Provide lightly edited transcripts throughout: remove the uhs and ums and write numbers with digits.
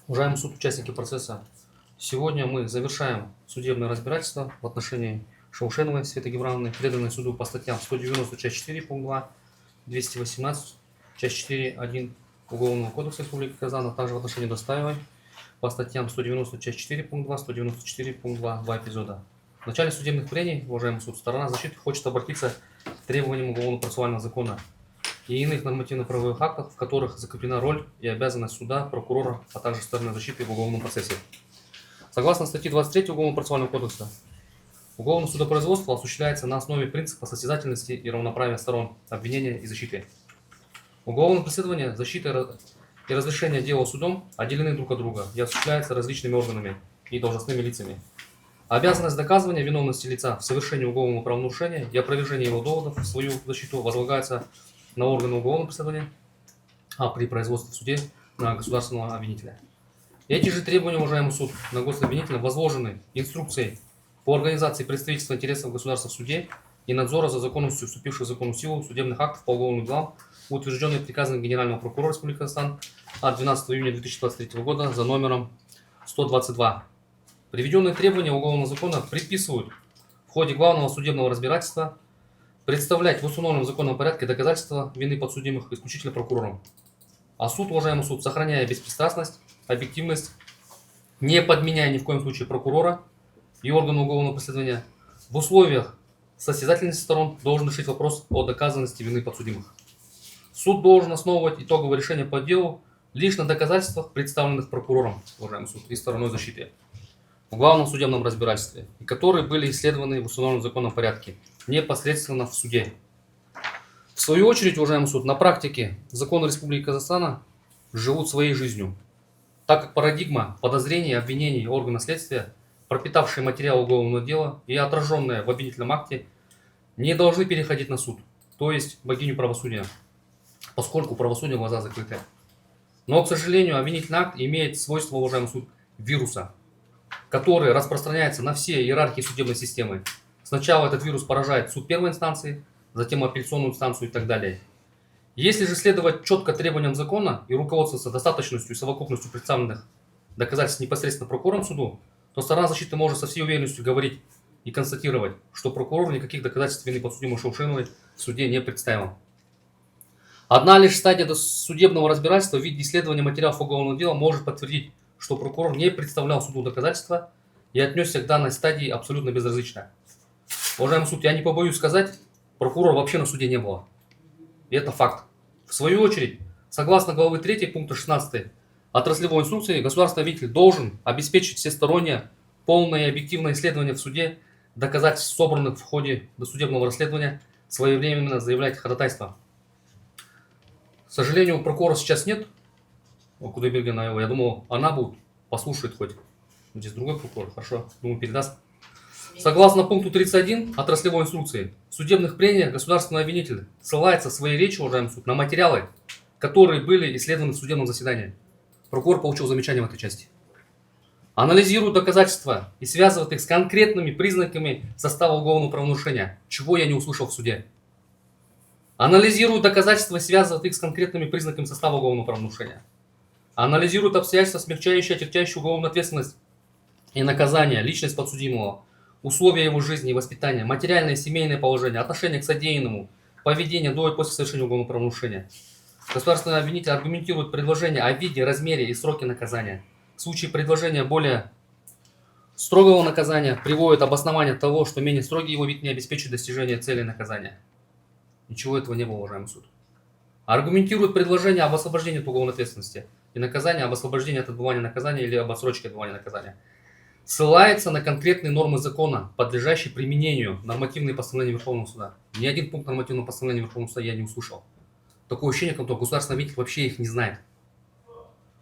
Уважаемый суд, участники процесса, сегодня мы завершаем судебное разбирательство в отношении Шаушеновой Светы Геврановны, преданной суду по статьям 190, часть 4, пункт 2, 218, часть 4, 1 Уголовного кодекса Республики Казань, а также в отношении Достаевой по статьям 190, часть 4, пункт 2, 194, пункт 2, 2 эпизода. В начале судебных прений, уважаемый суд, сторона защиты хочет обратиться к требованиям Уголовно-процессуального закона и иных нормативно-правовых актов, в которых закреплена роль и обязанность суда, прокурора, а также стороны защиты в уголовном процессе. Согласно статье 23 Уголовно-процессуального кодекса, уголовное судопроизводство осуществляется на основе принципа состязательности и равноправия сторон обвинения и защиты. Уголовное преследование, защита и разрешение дела судом отделены друг от друга и осуществляются различными органами и должностными лицами. Обязанность доказывания виновности лица в совершении уголовного правонарушения и опровержения его доводов в свою защиту возлагается на органы уголовного преследования, а при производстве в суде на государственного обвинителя. Эти же требования, уважаемый суд, на гособвинителя возложены инструкцией по организации представительства интересов государства в суде и надзора за законностью вступивших в законную силу судебных актов по уголовным делам, утвержденные приказом Генерального прокурора Республики Казахстан от 12 июня 2023 года за номером 122. Приведенные требования уголовного закона предписывают в ходе главного судебного разбирательства представлять в установленном законном порядке доказательства вины подсудимых исключительно прокурором. А суд, уважаемый суд, сохраняя беспристрастность, объективность, не подменяя ни в коем случае прокурора и органа уголовного преследования, в условиях состязательности сторон должен решить вопрос о доказанности вины подсудимых. Суд должен основывать итоговое решение по делу лишь на доказательствах, представленных прокурором, уважаемый суд, и стороной защиты в главном судебном разбирательстве, и которые были исследованы в установленном законном порядке, непосредственно в суде. В свою очередь, уважаемый суд, на практике законы Республики Казахстана живут своей жизнью, так как парадигма подозрений, обвинений органа следствия, пропитавшие материал уголовного дела и отраженные в обвинительном акте, не должны переходить на суд, то есть богиню правосудия, поскольку правосудие глаза закрыты. Но, к сожалению, обвинительный акт имеет свойство, уважаемый суд, вируса, который распространяется на все иерархии судебной системы. Сначала этот вирус поражает суд первой инстанции, затем апелляционную инстанцию и так далее. Если же следовать четко требованиям закона и руководствоваться достаточностью и совокупностью представленных доказательств непосредственно прокурором суду, то сторона защиты может со всей уверенностью говорить и констатировать, что прокурор никаких доказательств вины подсудимой Шаушеновой в суде не представил. Одна лишь стадия досудебного разбирательства в виде исследования материалов уголовного дела может подтвердить, что прокурор не представлял суду доказательства и отнесся к данной стадии абсолютно безразлично. Уважаемый суд, я не побоюсь сказать, прокурора вообще на суде не было. И это факт. В свою очередь, согласно главы 3 пункта 16 отраслевой инструкции, государственный обвинитель должен обеспечить всестороннее, полное и объективное исследование в суде доказательств, собранных в ходе досудебного расследования, своевременно заявлять ходатайство. К сожалению, прокурора сейчас нет, Кудайбергена, я думал, она будет, послушает хоть. Здесь другой прокурор, хорошо, думаю, передаст. Согласно пункту 31 отраслевой инструкции, в судебных прениях государственный обвинитель ссылается в своей речи, уважаемый суд, на материалы, которые были исследованы в судебном заседании. Прокурор получил замечание в этой части. Анализирует доказательства и связывает их с конкретными признаками состава уголовного правонарушения, чего я не услышал в суде. Анализирует доказательства и связывает их с конкретными признаками состава уголовного правонарушения. Анализирует обстоятельства, смягчающие, отягчающие уголовную ответственность и наказание, личность подсудимого, условия его жизни и воспитания, материальное и семейное положение, отношение к содеянному, поведение до и после совершения уголовного правонарушения. Государственный обвинитель аргументирует предложение о виде, размере и сроке наказания. В случае предложения более строгого наказания приводит обоснование того, что менее строгий его вид не обеспечит достижение цели наказания. Ничего этого не было, уважаемый суд. Аргументирует предложение об освобождении от уголовной ответственности и наказания об освобождении от отбывания наказания или об отсрочке отбывания наказания. Ссылается на конкретные нормы закона, подлежащие применению, нормативные постановления Верховного суда. Ни один пункт нормативного постановления Верховного суда я не услышал. Такое ощущение, как будто государственный обвинитель вообще их не знает.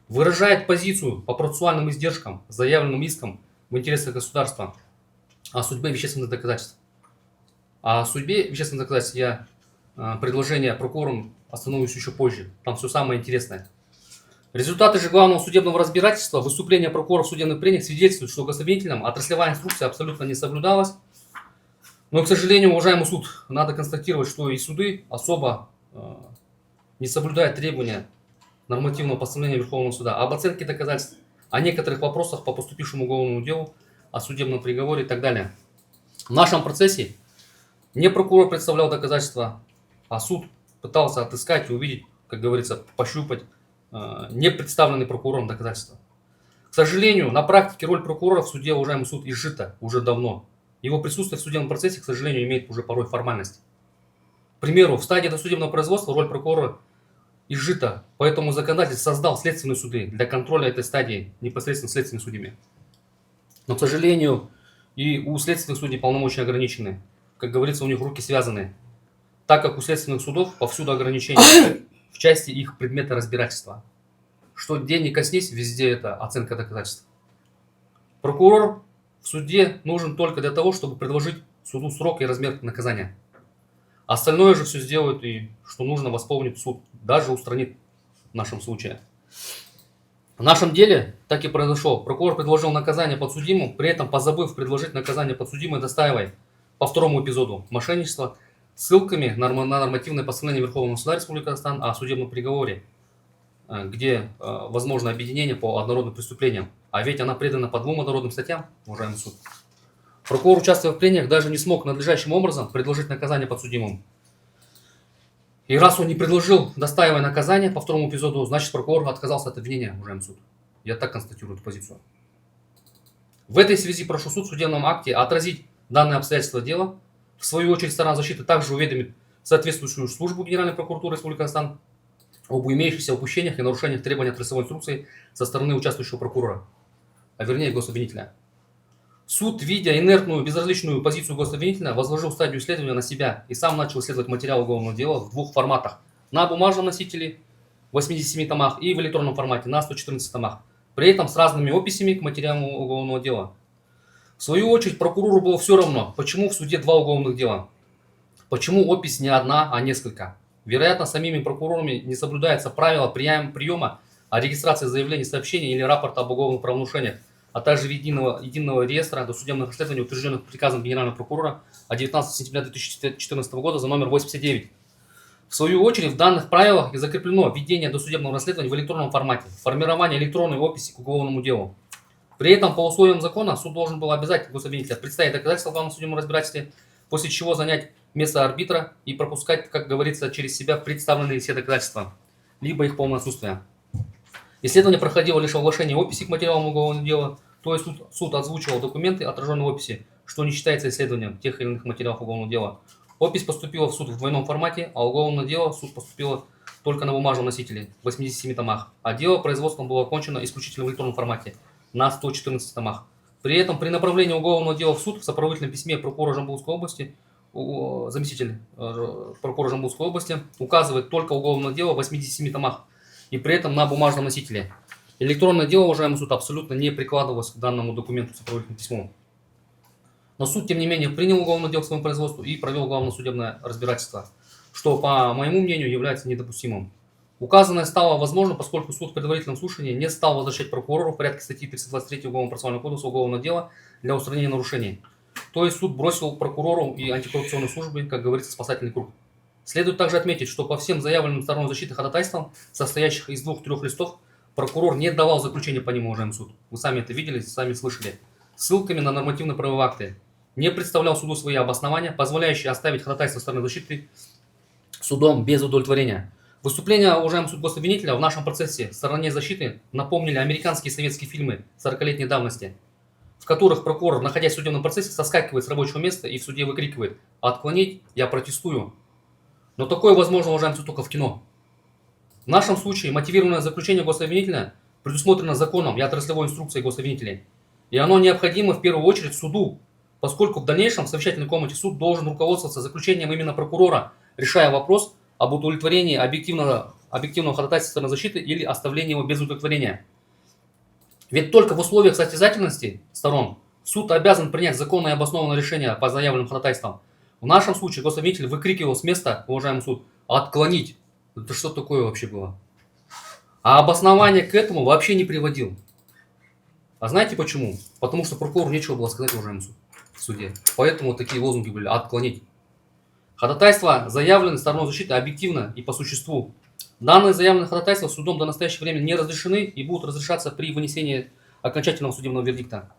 Выражает позицию по процессуальным издержкам, заявленным иском в интересах государства о судьбе вещественных доказательств. О судьбе вещественных доказательств я предложение прокурором остановлюсь еще позже. Там все самое интересное. Результаты же главного судебного разбирательства, выступления прокурора в судебных прениях свидетельствуют, что гособвинителям отраслевая инструкция абсолютно не соблюдалась. Но, к сожалению, уважаемый суд, надо констатировать, что и суды особо не соблюдают требования нормативного постановления Верховного суда об оценке доказательств, о некоторых вопросах по поступившему уголовному делу, о судебном приговоре и так далее. В нашем процессе не прокурор представлял доказательства, а суд пытался отыскать и увидеть, как говорится, пощупать не представленные прокурором доказательства. К сожалению, на практике роль прокурора в суде, уважаемый суд, изжита уже давно. Его присутствие в судебном процессе, к сожалению, имеет уже порой формальность. К примеру, в стадии досудебного производства роль прокурора изжита, поэтому законодатель создал следственные суды для контроля этой стадии непосредственно следственными судьями. Но, к сожалению, и у следственных судей полномочия ограничены. Как говорится, у них руки связаны, так как у следственных судов повсюду ограничения в части их предмета разбирательства. Что день не коснись, везде это оценка доказательств. Прокурор в суде нужен только для того, чтобы предложить суду срок и размер наказания. Остальное же все сделают и что нужно восполнит суд, даже устранит в нашем случае. В нашем деле так и произошло. Прокурор предложил наказание подсудимому, при этом позабыв предложить наказание подсудимой, достаивая по второму эпизоду мошенничества ссылками на нормативное постановление Верховного суда Республики Казахстан о судебном приговоре, где возможно объединение по однородным преступлениям. А ведь она предана по 2 однородным статьям, уважаемый суд. Прокурор, участвуя в прениях, даже не смог надлежащим образом предложить наказание подсудимому. И раз он не предложил, достаивая наказание по второму эпизоду, значит прокурор отказался от обвинения, уважаемый суд. Я так констатирую эту позицию. В этой связи прошу суд в судебном акте отразить данное обстоятельство дела. В свою очередь сторона защиты также уведомит соответствующую службу Генеральной прокуратуры Республики Казахстан об имеющихся упущениях и нарушениях требований отраслевой инструкции со стороны участвующего прокурора, а вернее гособвинителя. Суд, видя инертную, безразличную позицию гособвинителя, возложил стадию исследования на себя и сам начал исследовать материал уголовного дела в 2 форматах. На бумажном носителе в 87 томах и в электронном формате на 114 томах. При этом с разными описями к материалу уголовного дела. В свою очередь прокурору было все равно, почему в суде 2 уголовных дела. Почему опись не одна, а несколько. Вероятно, самими прокурорами не соблюдается правило приема о регистрации заявлений, сообщений или рапорта об уголовных правонарушениях, а также единого реестра досудебных расследований, утвержденных приказом Генерального прокурора от 19 сентября 2014 года за номер 89. В свою очередь, в данных правилах и закреплено введение досудебного расследования в электронном формате, формирование электронной описи к уголовному делу. При этом, по условиям закона, суд должен был обязать гособвинителя представить доказательства в главном судебном разбирательстве, после чего занять место арбитра и пропускать, как говорится, через себя представленные все доказательства, либо их полное отсутствие. Исследование проходило лишь оглашение описи к материалам уголовного дела, то есть суд озвучивал документы, отраженные в описи, что не считается исследованием тех или иных материалов уголовного дела. Опись поступила в суд в двойном формате, а уголовное дело в суд поступило только на бумажном носителе в 87 томах, а дело производством было окончено исключительно в электронном формате на 114 томах. При этом при направлении уголовного дела в суд в сопроводительном письме прокурора Жамбылской области заместитель прокурора Жамбылской области указывает только уголовное дело в 87 томах и при этом на бумажном носителе. Электронное дело, уважаемый суд, абсолютно не прикладывалось к данному документу сопроводительному письму. Но суд, тем не менее, принял уголовное дело к своему производству и провел главное судебное разбирательство, что, по моему мнению, является недопустимым. Указанное стало возможным, поскольку суд в предварительном слушании не стал возвращать прокурору в порядке статьи 323 Уголовно-процессуального кодекса уголовного дела для устранения нарушений. То есть суд бросил прокурору и антикоррупционной службе, как говорится, спасательный круг. Следует также отметить, что по всем заявленным сторонам защиты ходатайствам, состоящих из 2-3 листов, прокурор не давал заключения по ним, уважаемый суд. Вы сами это видели, сами слышали. Ссылками на нормативно-правовые акты. Не представлял суду свои обоснования, позволяющие оставить ходатайство стороны защиты судом без удовлетворения. Выступления, уважаемый суд гособвинителя, в нашем процессе стороне защиты напомнили американские и советские фильмы 40-летней давности, в которых прокурор, находясь в судебном процессе, соскакивает с рабочего места и в суде выкрикивает: «Отклонить, я протестую». Но такое возможно, уважаемый суд, только в кино. В нашем случае мотивированное заключение гособвинителя предусмотрено законом и отраслевой инструкцией гособвинителей. И оно необходимо в первую очередь суду, поскольку в дальнейшем в совещательной комнате суд должен руководствоваться заключением именно прокурора, решая вопрос об удовлетворении объективного ходатайства стороны защиты или оставлении его без удовлетворения. Ведь только в условиях состязательности сторон суд обязан принять законное и обоснованное решение по заявленным ходатайствам. В нашем случае гособвинитель выкрикивал с места, уважаемый суд, «Отклонить». Это что такое вообще было? А обоснование к этому вообще не приводил. А знаете почему? Потому что прокурору нечего было сказать, уважаемый суд, в суде. Поэтому вот такие лозунги были: «Отклонить». Ходатайства заявлены стороной защиты объективно и по существу. Данные заявленные ходатайства судом до настоящего времени не разрешены и будут разрешаться при вынесении окончательного судебного вердикта.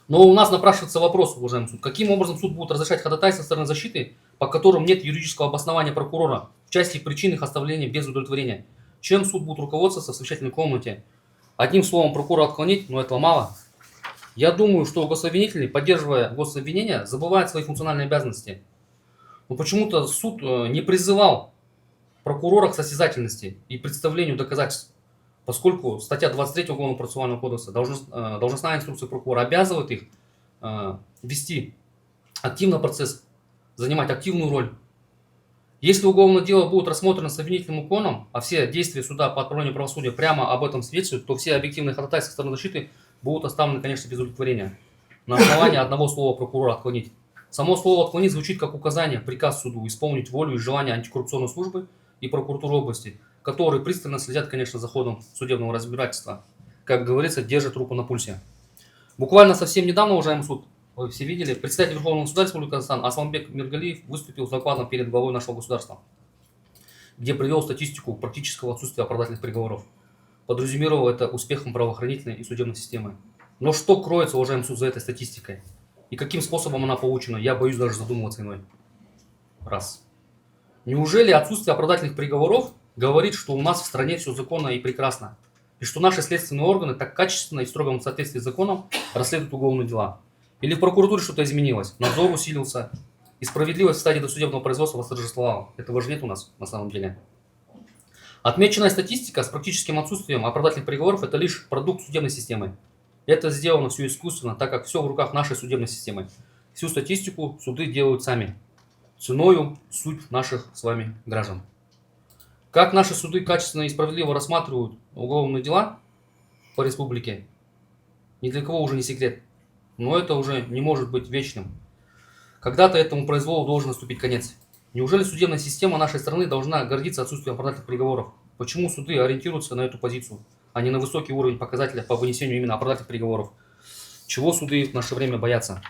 Но у нас напрашивается вопрос, уважаемый суд, каким образом суд будет разрешать ходатайства стороны защиты, по которым нет юридического обоснования прокурора в части причин их оставления без удовлетворения? Чем суд будет руководствоваться в совещательной комнате? Одним словом, прокурора отклонить, но этого мало. Я думаю, что гособвинитель, поддерживая гособвинение, забывает свои функциональные обязанности. Но почему-то суд не призывал прокурора к состязательности и представлению доказательств, поскольку статья 23 Уголовного процессуального кодекса, должностная инструкция прокурора обязывает их вести активно процесс, занимать активную роль. Если уголовное дело будет рассмотрено с обвинительным уклоном, а все действия суда по отправлению правосудия прямо об этом свидетельствуют, то все объективные ходатайства стороны защиты будут оставлены, конечно, без удовлетворения. На основании одного слова прокурора отклонить. Само слово «отклонить» звучит как указание, приказ суду исполнить волю и желание антикоррупционной службы и прокуратуры области, которые пристально следят, конечно, за ходом судебного разбирательства. Как говорится, держат руку на пульсе. Буквально совсем недавно, уважаемый суд, вы все видели, председатель Верховного суда Республики Казахстан Асламбек Миргалиев выступил с докладом перед главой нашего государства, где привел статистику практического отсутствия оправдательных приговоров. Подразумевал это успехом правоохранительной и судебной системы. Но что кроется, уважаемый суд, за этой статистикой? И каким способом она получена, я боюсь даже задумываться иной раз. Неужели отсутствие оправдательных приговоров говорит, что у нас в стране все законно и прекрасно, и что наши следственные органы так качественно и в строгом соответствии с законом расследуют уголовные дела? Или в прокуратуре что-то изменилось, надзор усилился, и справедливость в стадии досудебного производства восторжествовала? Этого же нет у нас на самом деле. Отмеченная статистика с практическим отсутствием оправдательных приговоров – это лишь продукт судебной системы. Это сделано все искусственно, так как все в руках нашей судебной системы. Всю статистику суды делают сами, ценою суть наших с вами граждан. Как наши суды качественно и справедливо рассматривают уголовные дела по республике, ни для кого уже не секрет. Но это уже не может быть вечным. Когда-то этому произволу должен наступить конец. Неужели судебная система нашей страны должна гордиться отсутствием оправдательных приговоров? Почему суды ориентируются на эту позицию, а не на высокий уровень показателя по вынесению именно оправдательных приговоров? Чего суды в наше время боятся?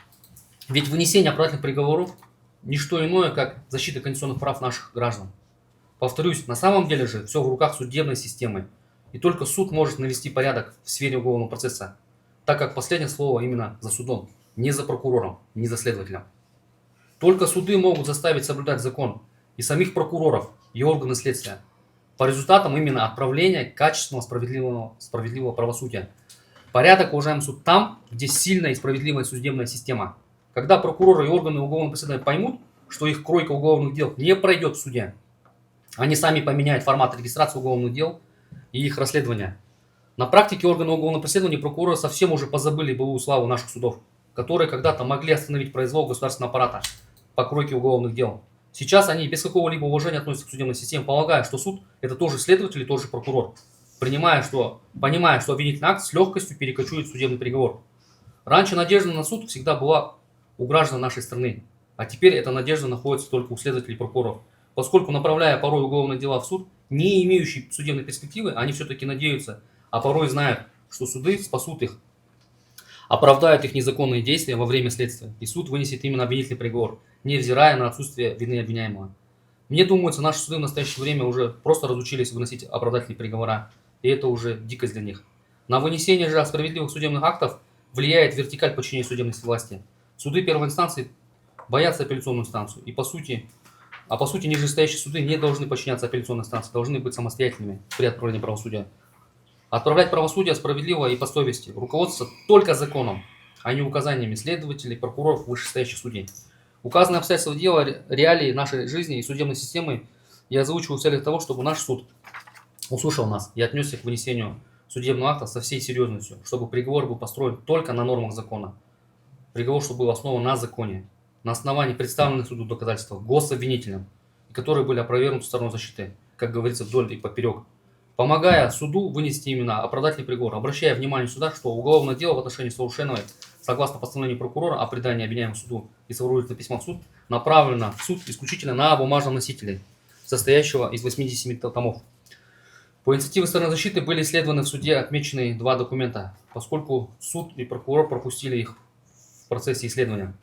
Ведь вынесение оправдательных приговоров – не что иное, как защита конституционных прав наших граждан. Повторюсь, на самом деле же все в руках судебной системы. И только суд может навести порядок в сфере уголовного процесса, так как последнее слово именно за судом, не за прокурором, не за следователем. Только суды могут заставить соблюдать закон и самих прокуроров, и органы следствия, по результатам именно отправления качественного справедливого правосудия. Порядок, уважаемый суд, там, где сильная и справедливая судебная система. Когда прокуроры и органы уголовного преследования поймут, что их кройка уголовных дел не пройдет в суде, они сами поменяют формат регистрации уголовных дел и их расследования. На практике органы уголовного преследования и прокуроры совсем уже позабыли былую славу наших судов, которые когда-то могли остановить произвол государственного аппарата по кройке уголовных дел. Сейчас они без какого-либо уважения относятся к судебной системе, полагая, что суд – это тоже следователь и тоже прокурор, понимая, что обвинительный акт с легкостью перекочует в судебный приговор. Раньше надежда на суд всегда была у граждан нашей страны, а теперь эта надежда находится только у следователей и прокуроров. Поскольку, направляя порой уголовные дела в суд, не имеющие судебной перспективы, они все-таки надеются, а порой знают, что суды спасут их, оправдают их незаконные действия во время следствия, и суд вынесет именно обвинительный приговор, невзирая на отсутствие вины обвиняемого. Мне думается, наши суды в настоящее время уже просто разучились выносить оправдательные приговора, и это уже дикость для них. На вынесение же справедливых судебных актов влияет вертикаль подчинения судебной власти. Суды первой инстанции боятся апелляционную инстанцию, и по сути нижестоящие суды не должны подчиняться апелляционной инстанции, должны быть самостоятельными при отправлении правосудия. Отправлять правосудие справедливо и по совести, руководствоваться только законом, а не указаниями следователей, прокуроров, вышестоящих судей. Указанные обстоятельства дела, реалии нашей жизни и судебной системы я озвучиваю в целях того, чтобы наш суд услышал нас и отнесся к вынесению судебного акта со всей серьезностью, чтобы приговор был построен только на нормах закона. Приговор, чтобы был основан на законе, на основании представленных суду доказательств гособвинителем, которые были опровергнуты стороной защиты, как говорится, вдоль и поперек, помогая суду вынести именно оправдательный приговор, обращая внимание суда, что уголовное дело в отношении Саушеновой, согласно постановлению прокурора о предании обвиняемого суду и сопроводительного письма в суд, направлено в суд исключительно на бумажном носителе, состоящего из 87 томов. По инициативе стороны защиты были исследованы в суде отмеченные 2 документа, поскольку суд и прокурор пропустили их в процессе исследования.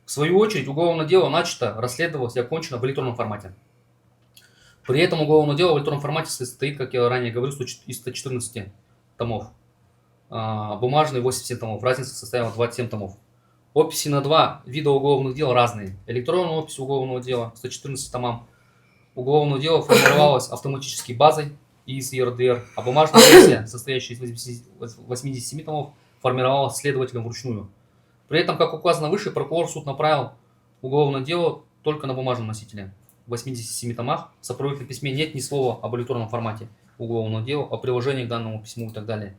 В свою очередь, уголовное дело начато, расследовалось и окончено в электронном формате. При этом уголовное дело в электронном формате состоит, как я ранее говорил, из 114 томов. бумажный 87 томов. Разница составила 27 томов. Описи на два вида уголовных дел разные. Электронная опись уголовного дела 114 томам. Уголовное дело формировалось автоматически базой из ЕРДР, а бумажная версия, состоящая из 87 томов, формировалась следователем вручную. При этом, как указано выше, прокурор суд направил уголовное дело только на бумажном носителе. В 87 томах в сопроводительном письме нет ни слова об электронном формате уголовного дела, о приложении к данному письму и так далее.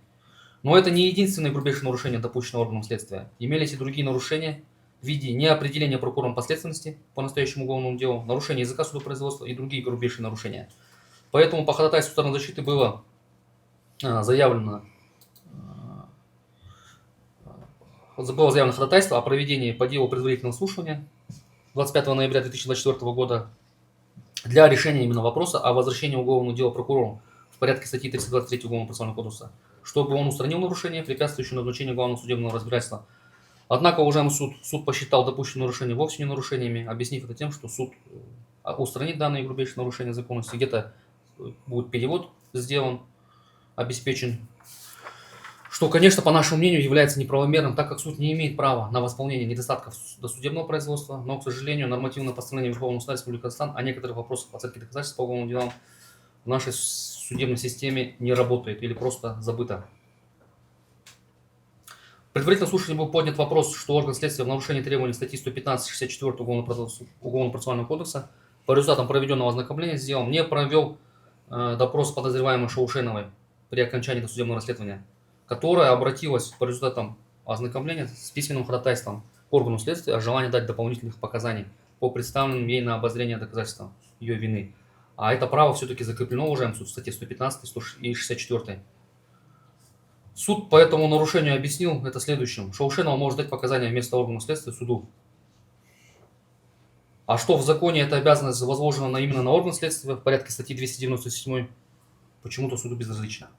Но это не единственное грубейшее нарушение, допущенное органом следствия. Имелись и другие нарушения в виде неопределения прокурором последственности по настоящему уголовному делу, нарушение языка судопроизводства и другие грубейшие нарушения. Поэтому по ходатайству стороны защиты было заявлено ходатайство о проведении по делу предварительного слушания 25 ноября 2024 года для решения именно вопроса о возвращении уголовного дела прокурору в порядке статьи 323 Уголовного процессуального кодекса, чтобы он устранил нарушение, препятствующее назначению главного судебного разбирательства. Однако, уважаемый суд посчитал допущенные нарушения вовсе не нарушениями, объяснив это тем, что суд устранит данные грубейшие нарушения законности, где-то будет перевод сделан, обеспечен, что, конечно, по нашему мнению, является неправомерным, так как суд не имеет права на восполнение недостатков досудебного производства, но, к сожалению, нормативное постановление Верховного суда Республики Казахстан о некоторых вопросах оценки доказательств по уголовным делам в нашей судебной системе не работает или просто забыто. В предварительном слушании был поднят вопрос, что орган следствия в нарушении требований статьи 115-64 Уголовного процессуального кодекса по результатам проведенного ознакомления с делом не провел допрос подозреваемой Шаушеновой при окончании досудебного расследования, которая обратилась по результатам ознакомления с письменным ходатайством к органу следствия о желании дать дополнительных показаний по представленным ей на обозрение доказательствам ее вины. А это право все-таки закреплено, уважаемый суд, в статье 115 и 64. Суд по этому нарушению объяснил это следующим. Шаушенова может дать показания вместо органа следствия суду. А что в законе эта обязанность возложена именно на орган следствия в порядке статьи 297, почему-то суду безразлично.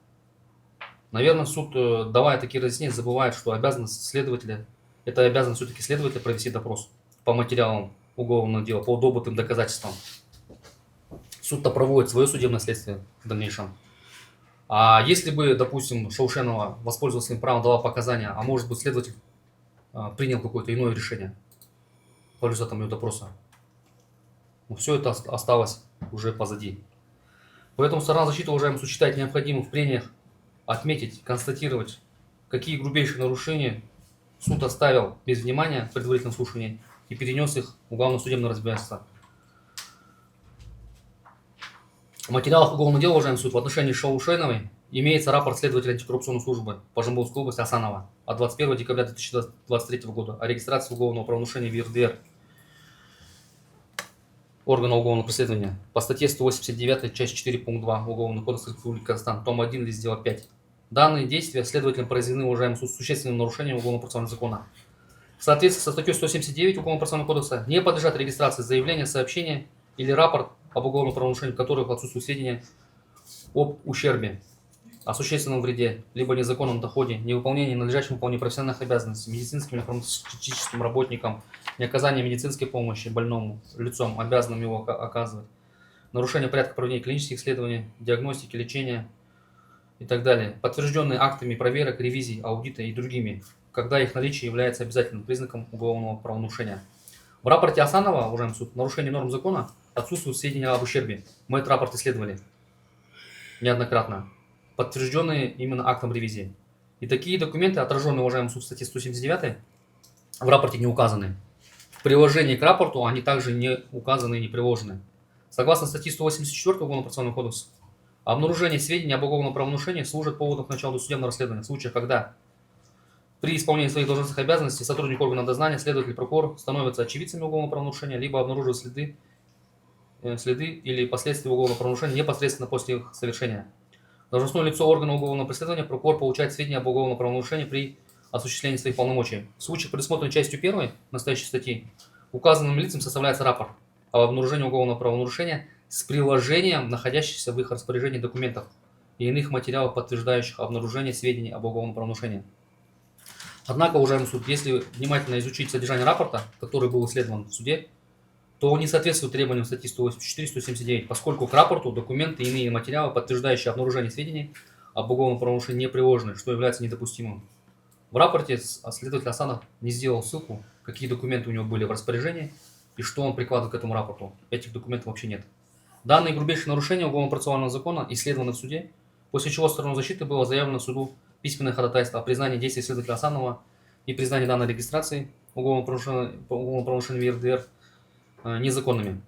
Наверное, суд, давая такие разъяснения, забывает, что обязанность следователя, это обязанность все-таки следователя провести допрос по материалам уголовного дела, по добытым доказательствам. Суд-то проводит свое судебное следствие в дальнейшем. А если бы, допустим, Шаушенова воспользовалась своим правом, дала показания, а может быть следователь принял какое-то иное решение по результатам ее допроса, но все это осталось уже позади. Поэтому сторона защиты, уважаемый суд, считает необходимым в прениях отметить, констатировать, какие грубейшие нарушения суд оставил без внимания в предварительном слушании и перенес их в главное судебное разбирательство. В материалах уголовного дела, уважаемый суд, в отношении Шаушеновой имеется рапорт следователя антикоррупционной службы по Жамбулской области Асанова от 21 декабря 2023 года о регистрации уголовного правонарушения в ЕРДР органа уголовного преследования по статье 189, часть 4, пункт 2 Уголовного кодекса Республики Казахстан, том 1, лист дела 5. Данные действия следователям произведены, уважаемый суд, с существенным нарушением уголовного процессуального закона. В соответствии со статьей 179 Уголовного процессуального кодекса не подлежат регистрации заявления, сообщения или рапорт об уголовном правонарушении, в которых отсутствуют сведения об ущербе, о существенном вреде, либо незаконном доходе, невыполнении надлежащим выполнения профессиональных обязанностей медицинским или фармацевтическим работникам, неоказание медицинской помощи больному лицом, обязанным его оказывать, нарушение порядка проведения клинических исследований, диагностики, лечения и так далее, подтвержденные актами проверок, ревизий, аудита и другими, когда их наличие является обязательным признаком уголовного правонарушения. В рапорте Асанова, уважаемый суд, нарушение норм закона отсутствуют сведения об ущербе. Мы этот рапорт исследовали неоднократно, подтвержденные именно актом ревизии. И такие документы, отраженные, уважаемый суд, в статье 179, в рапорте не указаны. В приложении к рапорту они также не указаны и не приложены. Согласно статье 184 Уголовного процессуального кодекса, обнаружение сведений об уголовном правонарушении служит поводом к началу досудебного расследования в случаях, когда при исполнении своих должностных обязанностей сотрудник органов дознания, следователь, прокурор становятся очевидцами уголовного правонарушения, либо обнаруживают следы или последствия уголовного правонарушения непосредственно после их совершения. Должностное лицо органа уголовного преследования, прокурор получает сведения об уголовном правонарушении при осуществлении своих полномочий. В случае, предусмотренный частью 1 настоящей статьи, указанным лицам составляется рапорт об обнаружении уголовного правонарушения с приложением находящихся в их распоряжении документов и иных материалов, подтверждающих обнаружение сведений об уголовном правонарушении. Однако, уважаемый суд, если внимательно изучить содержание рапорта, который был исследован в суде, то он не соответствует требованиям статьи 184-179, поскольку к рапорту документы и иные материалы, подтверждающие обнаружение сведений об уголовном правонарушении не приложены, что является недопустимым. В рапорте следователь Асанов не сделал ссылку, какие документы у него были в распоряжении и что он прикладывает к этому рапорту. Этих документов вообще нет. Данные грубейшие нарушения уголовно-процессуального закона исследованы в суде, после чего стороной защиты было заявлено суду письменное ходатайство о признании действий следователя Асанова и признании данной регистрации уголовного правонарушения в ЕРДР незаконными.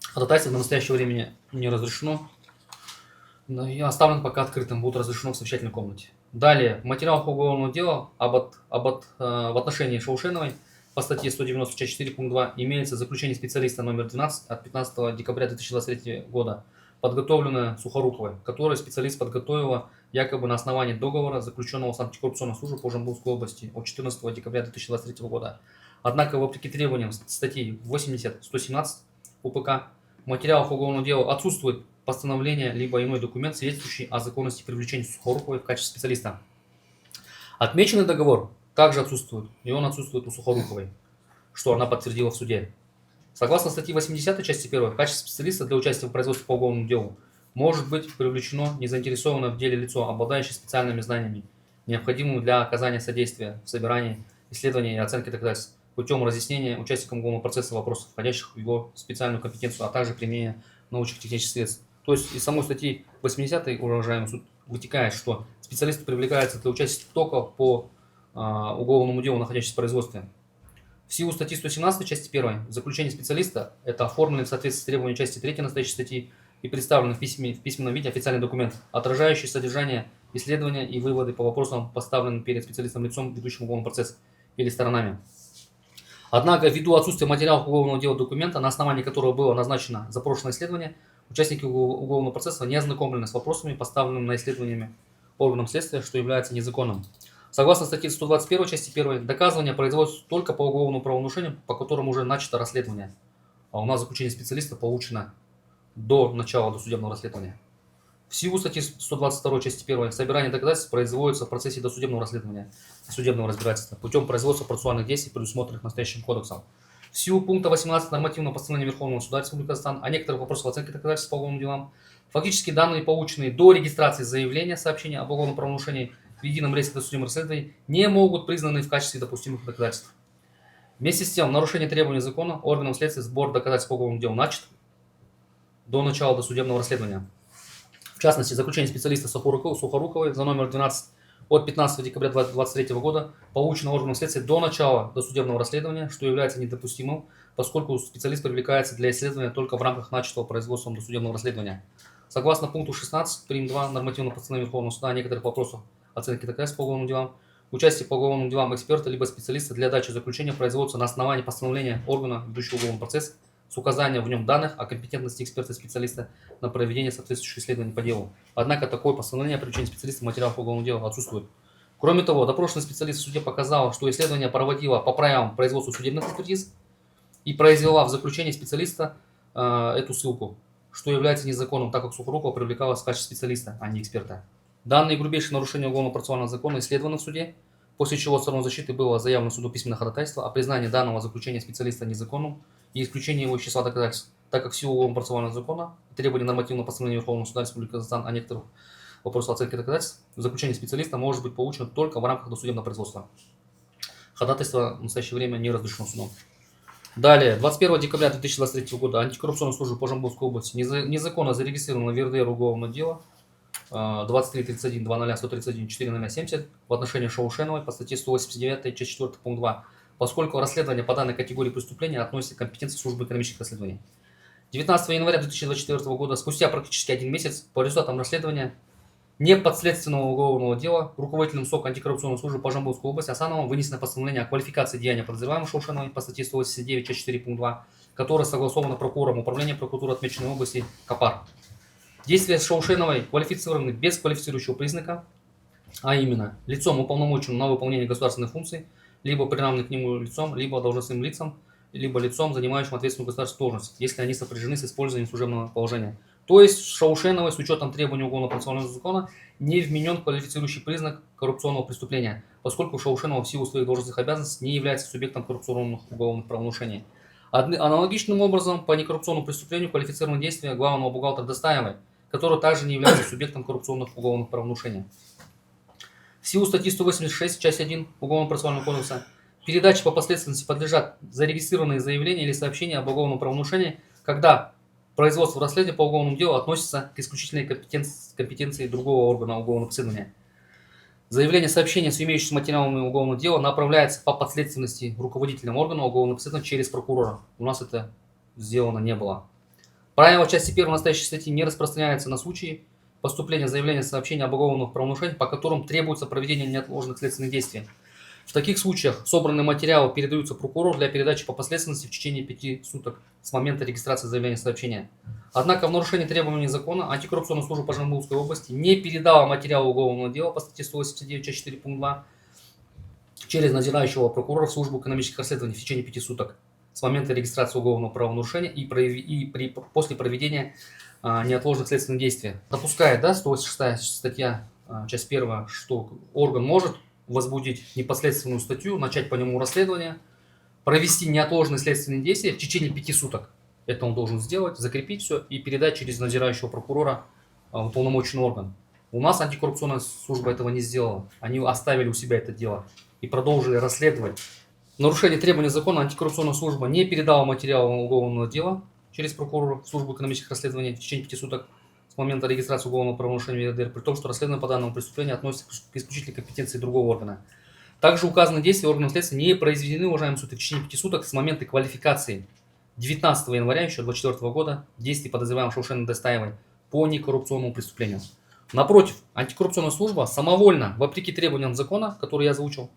Ходатайство до настоящего времени не разрешено и оставлено пока открытым, будет разрешено в совещательной комнате. Далее, в материалах уголовного дела в отношении Шаушеновой по статье 190 пункт 2 имеется заключение специалиста номер 12 от 15 декабря 2023 года, подготовленное Сухоруковой, которое специалист подготовила якобы на основании договора, заключенного с антикоррупционной службой по Жамбулской области от 14 декабря 2023 года. Однако, вопреки требованиям статей 80-117 УПК, в материалах уголовного дела отсутствует постановление либо иной документ, свидетельствующий о законности привлечения Сухоруковой в качестве специалиста. Отмеченный договор также отсутствует, и он отсутствует у Сухоруковой, что она подтвердила в суде. Согласно статье 80 части 1, в качестве специалиста для участия в производстве по уголовному делу может быть привлечено незаинтересованное в деле лицо, обладающее специальными знаниями, необходимыми для оказания содействия в собирании, исследовании и оценке доказательств, путем разъяснения участникам уголовного процесса вопросов, входящих в его специальную компетенцию, а также применения научно-технических средств. То есть из самой статьи 80, уважаемый суд, вытекает, что специалисты привлекаются для участия только по уголовному делу, находящемуся в производстве. В силу статьи 117 части 1 заключение специалиста – это оформленный в соответствии с требованиями части 3 настоящей статьи и представленный в письменном виде официальный документ, отражающий содержание исследования и выводы по вопросам, поставленным перед специалистом лицом, ведущим уголовный процесс или сторонами. Однако, ввиду отсутствия материалов уголовного дела документа, на основании которого было назначено запрошенное исследование, участники уголовного процесса не ознакомлены с вопросами, поставленными на исследованиями органом следствия, что является незаконным. Согласно статье 121 части 1, доказывание производится только по уголовному правонарушению, по которому уже начато расследование. А у нас заключение специалиста получено до начала досудебного расследования. В силу статьи 122 части 1 собирание доказательств производится в процессе досудебного расследования, судебного разбирательства, путем производства процессуальных действий, предусмотренных настоящим кодексом. В силу пункта 18 нормативного постановления Верховного суда Республики Казахстан о некоторых вопросах оценки доказательств по уголовным делам, фактически данные, полученные до регистрации заявления сообщения об уголовном правонарушении в едином реестре досудебных расследований, не могут признаны в качестве допустимых доказательств. Вместе с тем, в нарушение требований закона органом следствия сбор доказательств по уголовному делу начат до начала досудебного расследования. В частности, заключение специалиста Сухоруковой за номер 12 от 15 декабря 2023 года получено органом следствия до начала досудебного расследования, что является недопустимым, поскольку специалист привлекается для исследования только в рамках начатого производством досудебного расследования. Согласно пункту 16 прим. 2 нормативного постановления Верховного суда о некоторых вопросах оценки доказательств по уголовным делам, участие по уголовным делам эксперта либо специалиста для дачи заключения производится на основании постановления органа, ведущего уголовный процесс, с указанием в нем данных о компетентности эксперта-специалиста на проведение соответствующих исследований по делу. Однако такое постановление о привлечении специалиста в материалах уголовного дела отсутствует. Кроме того, допрошенный специалист в суде показал, что исследование проводило по правилам производства судебных экспертиз и произвела в заключении специалиста эту ссылку, что является незаконным, так как Сухорукова привлекалась в качестве специалиста, а не эксперта. Данные грубейшие нарушения уголовно-процессуального закона исследованы в суде, после чего стороной защиты было заявлено суду письменное ходатайство о признании данного заключения специалиста незаконным и исключении его из числа доказательств, так как в силу уголовно-процессуального закона и требования нормативного постановления Верховного суда Республики Казахстан о некоторых вопросах оценки доказательств, заключение специалиста может быть получено только в рамках досудебного производства. Ходатайство в настоящее время не разрешено судом. Далее, 21 декабря 2023 года антикоррупционная служба по Жамбулской области незаконно зарегистрировано в РДР уголовное дело 2331 00 131 4070 в отношении Шаушеновой по статье 189 часть 4 пункт 2, поскольку расследование по данной категории преступления относится к компетенции службы экономических расследований. 19 января 2024 года, спустя практически один месяц, по результатам расследования неподследственного уголовного дела руководителем СОК антикоррупционной службы по Жамбулской области Асановым вынесено постановление о квалификации деяния подозреваемого Шаушеновой по статье 189 часть 4 пункт 2, которое согласовано прокурором управления прокуратуры отмеченной области Капар. Действия с Шаушеновой квалифицированы без квалифицирующего признака, а именно лицом, уполномоченным на выполнение государственных функций, либо приравненным к нему лицом, либо должностным лицом, либо лицом, занимающим ответственную государственную должность, если они сопряжены с использованием служебного положения. То есть Шаушеновой с учетом требований уголовно-процессуального закона не вменен квалифицирующий признак коррупционного преступления, поскольку Шаушенова в силу своих должностных обязанностей не является субъектом коррупционных уголовных правонарушений. Аналогичным образом по некоррупционному преступлению квалифицированы действия главного бухгалтера Достаевой, который также не является субъектом коррупционных уголовных правонарушений. В силу статьи 186, часть 1 Уголовно-процессуального кодекса, передаче по последственности подлежат зарегистрированные заявления или сообщения об уголовном правонарушении, когда производство расследования по уголовному делу относится к исключительной компетенции другого органа уголовного преследования. Заявление сообщения с имеющимися материалами уголовного дела направляется по подследственности руководителям органа уголовного преследования через прокурора. У нас это сделано не было. Правило части 1 настоящей статьи не распространяется на случаи поступления заявления сообщения об уголовных правонарушениях, по которым требуется проведение неотложных следственных действий. В таких случаях собранные материалы передаются прокурору для передачи по последственности в течение 5 суток с момента регистрации заявления сообщения. Однако в нарушении требований закона антикоррупционная служба по Жамбылской области не передала материалы уголовного дела по статье 189, часть 4, пункт 2 через надзирающего прокурора в службу экономических расследований в течение 5 суток с момента регистрации уголовного правонарушения после проведения неотложных следственных действий. Допускает, 186 статья, часть 1, что орган может возбудить непосредственную статью, начать по нему расследование, провести неотложные следственные действия в течение 5 суток. Это он должен сделать, закрепить все и передать через надзирающего прокурора в уполномоченный орган. У нас антикоррупционная служба этого не сделала. Они оставили у себя это дело и продолжили расследовать. В нарушении требований закона антикоррупционная служба не передала материалы уголовного дела через прокурора в службу экономических расследований в течение 5 суток с момента регистрации уголовного правонарушения в ЕРДР, при том, что расследование по данному преступлению относится к исключительной компетенции другого органа. Также указанные действия органов следствия не произведены, уважаемый суд, в течение 5 суток с момента квалификации 19 января еще 2024 года действий подозреваемой Шаушеновой Достаевой по некоррупционному преступлению. Напротив, антикоррупционная служба самовольно, вопреки требованиям закона, который я озвучил,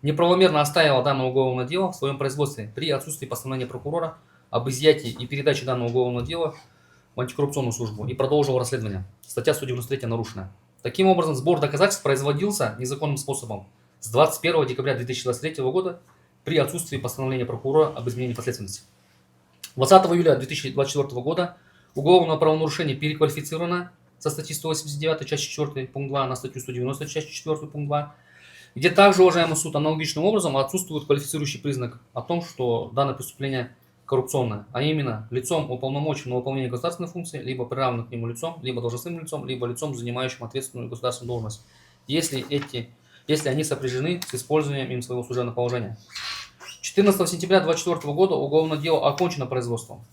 неправомерно оставила данное уголовное дело в своем производстве при отсутствии постановления прокурора об изъятии и передаче данного уголовного дела в антикоррупционную службу и продолжил расследование. Статья 193 нарушена. Таким образом, сбор доказательств производился незаконным способом с 21 декабря 2023 года при отсутствии постановления прокурора об изменении последственности. 20 июля 2024 года уголовное правонарушение переквалифицировано со статьи 189, часть 4, пункт 2 на статью 190, часть 4, пункт 2, где также, уважаемый суд, аналогичным образом отсутствует квалифицирующий признак о том, что данное преступление коррупционное, а именно лицом, уполномоченным на выполнение государственной функции, либо приравненным к нему лицом, либо должностным лицом, либо лицом, занимающим ответственную государственную должность, если они сопряжены с использованием им своего служебного положения. 14 сентября 2024 года уголовное дело окончено производством,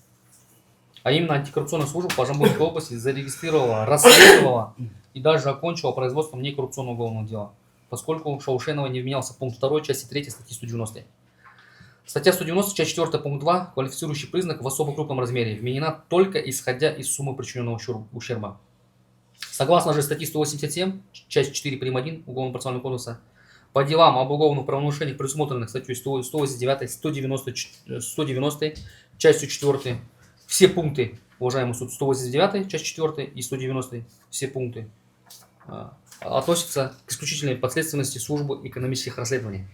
а именно антикоррупционная служба по Жамбылской области зарегистрировала, расследовала и даже окончила производством некоррупционного уголовного дела, поскольку Шаушенова не вменялся в пункт 2 части 3 статьи 190. Статья 190, часть 4, пункт 2, квалифицирующий признак в особо крупном размере, вменена только исходя из суммы причиненного ущерба. Согласно же статьи 187, часть 4, прим. 1 Уголовно-процессуального кодекса, по делам об уголовных правонарушениях, предусмотренных статьей 189, 190, частью 4, все пункты, уважаемый суд, 189, часть 4 и 190, все пункты относятся к исключительной подследственности службы экономических расследований.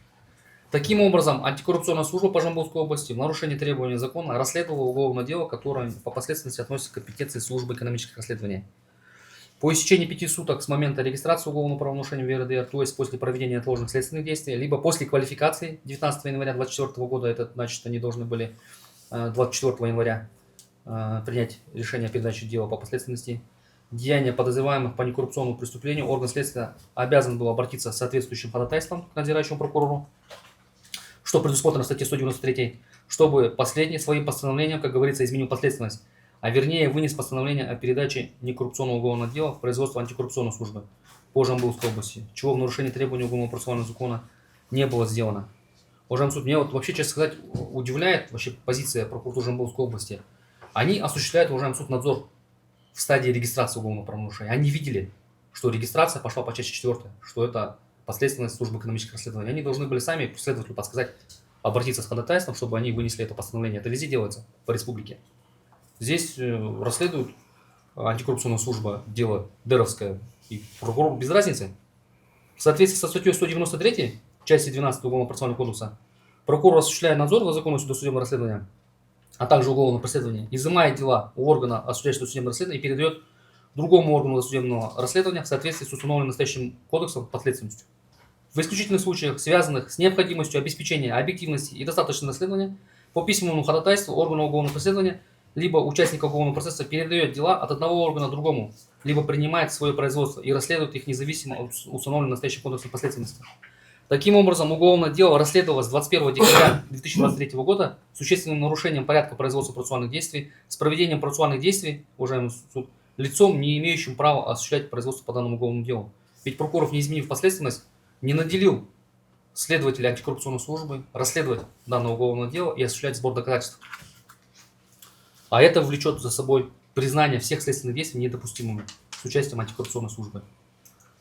Таким образом, антикоррупционная служба по Жамбылской области в нарушении требований закона расследовала уголовное дело, которое по последственности относится к компетенции службы экономических расследований. По истечении 5 суток с момента регистрации уголовного правонарушения в ЕРДР, то есть после проведения неотложных следственных действий, либо после квалификации 19 января 2024 года, это значит, они должны были 24 января принять решение о передаче дела по последственности, деяния подозреваемых по некоррупционному преступлению, орган следствия обязан был обратиться с соответствующим ходатайством к надзирающему прокурору, что предусмотрено в статье 193, чтобы последний своим постановлением, как говорится, изменил последственность, а вернее вынес постановление о передаче некоррупционного уголовного дела в производство антикоррупционной службы по Жамбылской области, чего в нарушении требований уголовного процессуального закона не было сделано. Уважаемый суд, меня вообще, честно сказать, удивляет вообще позиция прокуратуры Жамбылской области. Они осуществляют, уважаемый суд, надзор в стадии регистрации уголовного правонарушения. Они видели, что регистрация пошла по части 4, что это последственность службы экономических расследований. Они должны были сами следователю подсказать, обратиться с ходатайством, чтобы они вынесли это постановление. Это везде делается по республике. Здесь расследует антикоррупционная служба дело Деровское и прокурор без разницы. В соответствии со статьей 193, части 12 Уголовно-процессуального кодекса, прокурор осуществляет надзор за законностью досудебного расследования, а также уголовного преследования, изымает дела у органа, осуществляющего досудебное расследование, и передает другому органу досудебного расследования в соответствии с установленным настоящим кодексом последственностью. В исключительных случаях, связанных с необходимостью обеспечения объективности и достаточности расследования, по письменному ходатайству органа уголовного преследования либо участник уголовного процесса передает дела от одного органа другому, либо принимает в свое производство и расследует их независимо от установленной настоящим кодексом последовательности. Таким образом, уголовное дело расследовалось 21 декабря 2023 года с существенным нарушением порядка производства процессуальных действий, с проведением процессуальных действий, уважаемый суд, лицом, не имеющим права осуществлять производство по данному уголовному делу. Ведь Прокуров, не изменив последовательность, не наделил следователя антикоррупционной службы расследовать данное уголовное дело и осуществлять сбор доказательств. А это влечет за собой признание всех следственных действий недопустимыми с участием антикоррупционной службы.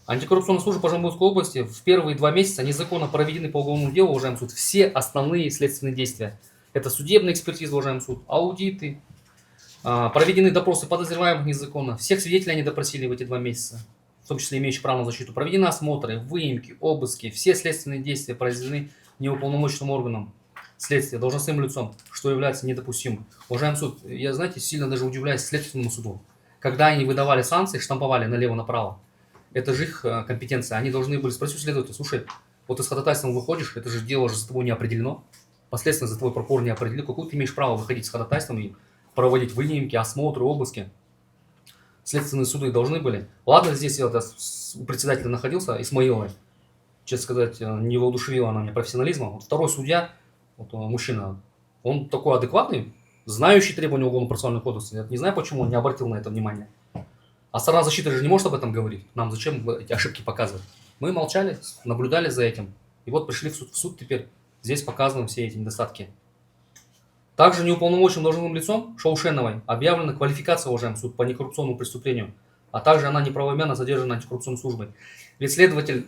Антикоррупционная служба по Жамбылской области в первые 2 месяца незаконно проведены по уголовному делу, уважаемый суд, все основные следственные действия. Это судебная экспертиза, уважаемый суд, аудиты, проведены допросы подозреваемых незаконно. Всех свидетелей они допросили в эти 2 месяца, в том числе имеющих право на защиту. Проведены осмотры, выемки, обыски. Все следственные действия произведены неуполномоченным органом следствия, должностным лицом, что является недопустимым. Уважаемый суд, я, знаете, сильно даже удивляюсь Следственному суду. Когда они выдавали санкции, штамповали налево-направо, это же их компетенция. Они должны были спросить у следователя: слушай, вот ты с ходатайством выходишь, это же дело же за тобой не определено. Последствия за твой прокурор не определил. Какую ты имеешь право выходить с ходатайством и проводить выемки, осмотры, обыски? Следственные суды должны были. Ладно, здесь я у председателя находился, Исмаиловой. Честно сказать, не воодушевила она меня профессионализмом. Вот второй судья, вот мужчина, он такой адекватный, знающий требования Уголовно-процессуального кодекса. Я не знаю, почему он не обратил на это внимание. А сторона защиты же не может об этом говорить. Нам зачем эти ошибки показывать? Мы молчали, наблюдали за этим. И вот пришли в суд теперь. Здесь показываем все эти недостатки. Также неуполномоченным должностным лицом Шаушеновой объявлена квалификация, уважаемый суд, по некоррупционному преступлению. А также она неправомерно задержана антикоррупционной службой. Ведь следователь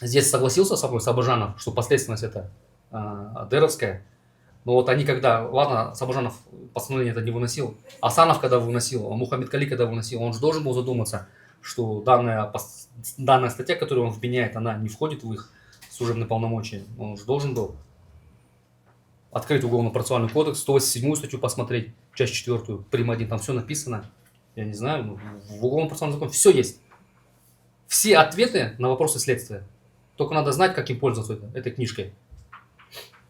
здесь согласился с собой, Сабажанов, что последственность это дэровская. Но вот они когда, ладно, Сабажанов постановление это не выносил, Асанов когда выносил, Мухаммед-Кали когда выносил, он же должен был задуматься, что данная статья, которую он вменяет, она не входит в их служебные полномочия. Он же должен был открыть Уголовно-процессуальный кодекс, 187 статью посмотреть, часть 4, прим. 1, там все написано. Я не знаю, в Уголовно-процессуальном законе все есть. Все ответы на вопросы следствия. Только надо знать, как им пользоваться этой книжкой.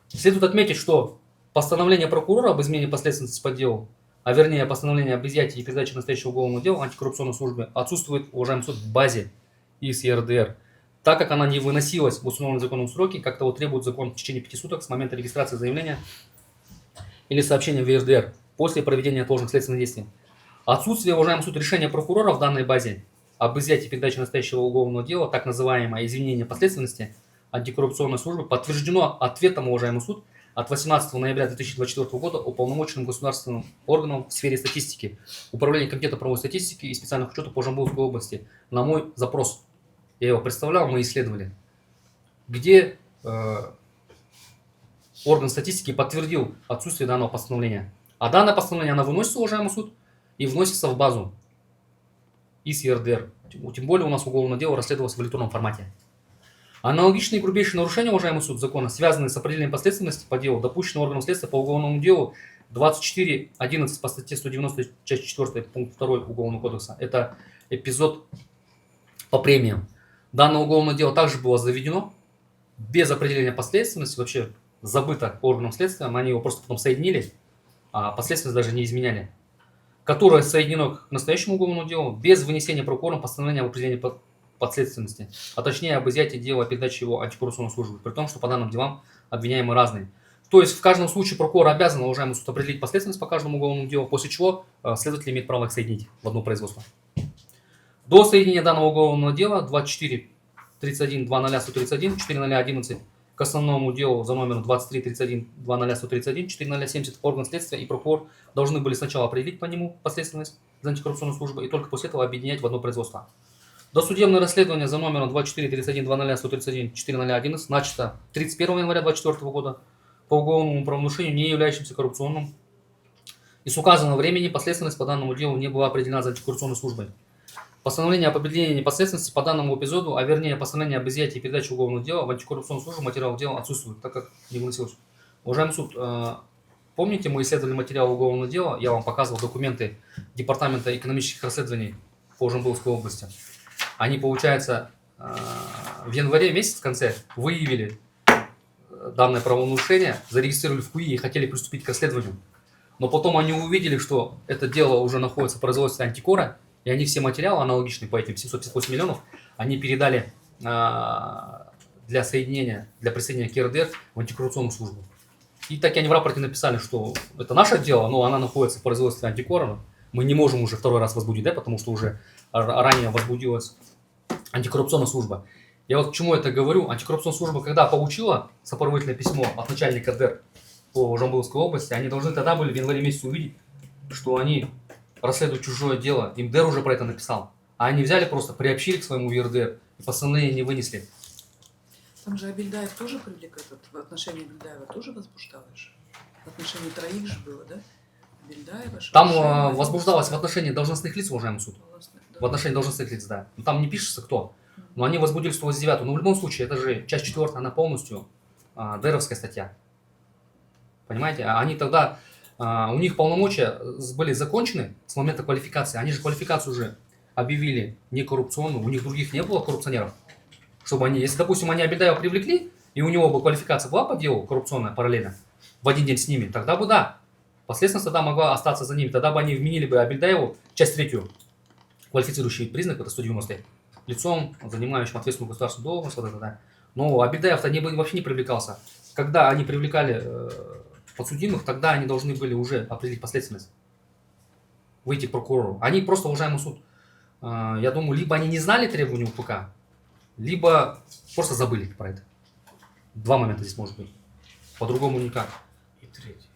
Следует отметить, что постановление прокурора об измене последовательности по делу, а вернее постановление об изъятии и передаче настоящего уголовного дела антикоррупционной службы отсутствует, уважаемый суд, в базе ИС ЕРДР, так как она не выносилась в установленные законом сроки, как того требует закон, в течение 5 суток с момента регистрации заявления или сообщения в ЕРДР после проведения отложенных следственных действий. Отсутствие, уважаемый суд, решения прокурора в данной базе об изъятии и передаче настоящего уголовного дела, так называемое изменение последовательности антикоррупционной службы, подтверждено ответом, уважаемый суд, от 18 ноября 2024 года уполномоченным государственным органом в сфере статистики, Управления комитета правовой статистики и специальных учетов по Жамбылской области на мой запрос. Я его представлял, мы исследовали, где орган статистики подтвердил отсутствие данного постановления. А данное постановление, оно выносится, уважаемый суд, и вносится в базу ИС ЕРДР. Тем более у нас уголовное дело расследовалось в электронном формате. Аналогичные грубейшие нарушения, уважаемый суд, закона, связанные с определением последовательности по делу, допущенные органом следствия по уголовному делу 24.11 по статье 190, часть 4, пункт 2 Уголовного кодекса. Это эпизод по премиям. Данное уголовное дело также было заведено без определения последовательности, вообще забыто органом следствия, они его просто потом соединили, а последовательность даже не изменяли, которое соединено к настоящему уголовному делу без вынесения прокурором постановления об определении подследственности, а точнее об изъятии дела, передаче его антикоррупционной службе, при том, что по данным делам обвиняемые разные. То есть в каждом случае прокурор обязан, уважаемый суд, определить последовательность по каждому уголовному делу, после чего следователь имеет право их соединить в одно производство. До соединения данного уголовного дела 24.31.00.131, 4.0.11 к основному делу за номером 23.31.00.131, 4.0.70 орган следствия и прокурор должны были сначала определить по нему последовательность за антикоррупционной службы и только после этого объединять в одно производство. Досудебное расследование за номером 24.31.00.131, 4.0.11 начато 31 января 2024 года по уголовному правонарушению, не являющемуся коррупционным, и с указанного времени последовательность по данному делу не была определена за антикоррупционной службой. Постановление об определении непосредственности по данному эпизоду, а вернее постановление об изъятии и передаче уголовного дела в антикоррупционную службу материалов дела отсутствует, так как не выносилось. Уважаемый суд, помните, мы исследовали материал уголовного дела, я вам показывал документы Департамента экономических расследований по Жамбылской области. Они, получается, в январе месяц в конце выявили данное правонарушение, зарегистрировали в КУИ и хотели приступить к расследованию. Но потом они увидели, что это дело уже находится в производстве антикора, и они все материалы аналогичные по этим 758 миллионов, они передали для соединения, для присоединения к РДР в антикоррупционную службу. И так они в рапорте написали, что это наше дело, но она находится в производстве антикора. Мы не можем уже второй раз возбудить, да, потому что уже ранее возбудилась антикоррупционная служба. Я вот к чему это говорю. Антикоррупционная служба, когда получила сопроводительное письмо от начальника ДЭР по Жамбылской области, они должны тогда были в январе месяце увидеть, что они расследуют чужое дело. Им ДЭР уже про это написал. А они взяли просто, приобщили к своему ЕРДР и постановление не вынесли. Там же Абильдаев тоже привлекает, в отношении Абильдаева тоже возбуждалось? В отношении троих же было, да? Абильдаева, там возбуждалось в отношении должностных лиц, уважаемый суд. Да. В отношении должностных лиц, да. Но там не пишется кто. Но они возбудили 189. Но в любом случае, это же часть 4, она полностью ДЭРовская статья. Понимаете? Они тогда, у них полномочия были закончены с момента квалификации. Они же квалификацию уже объявили некоррупционную, у них других не было коррупционеров. Чтобы они, если, допустим, они Абильдаева привлекли, и у него бы квалификация была по делу коррупционная параллельно, в один день с ними, тогда бы да. Последствия тогда могла остаться за ними. Тогда бы они вменили бы Абильдаеву часть 3. Квалифицирующий признак, это 190 лицом, занимающим ответственную государственную должность, вот это, да. Но Абильдаев-то вообще не привлекался. Когда они привлекали подсудимых, тогда они должны были уже определить последственность. Выйти к прокурору. Они просто, уважаемый суд, я думаю, либо они не знали требований УПК, либо просто забыли про это. 2 момента здесь может быть. По-другому никак. И третий.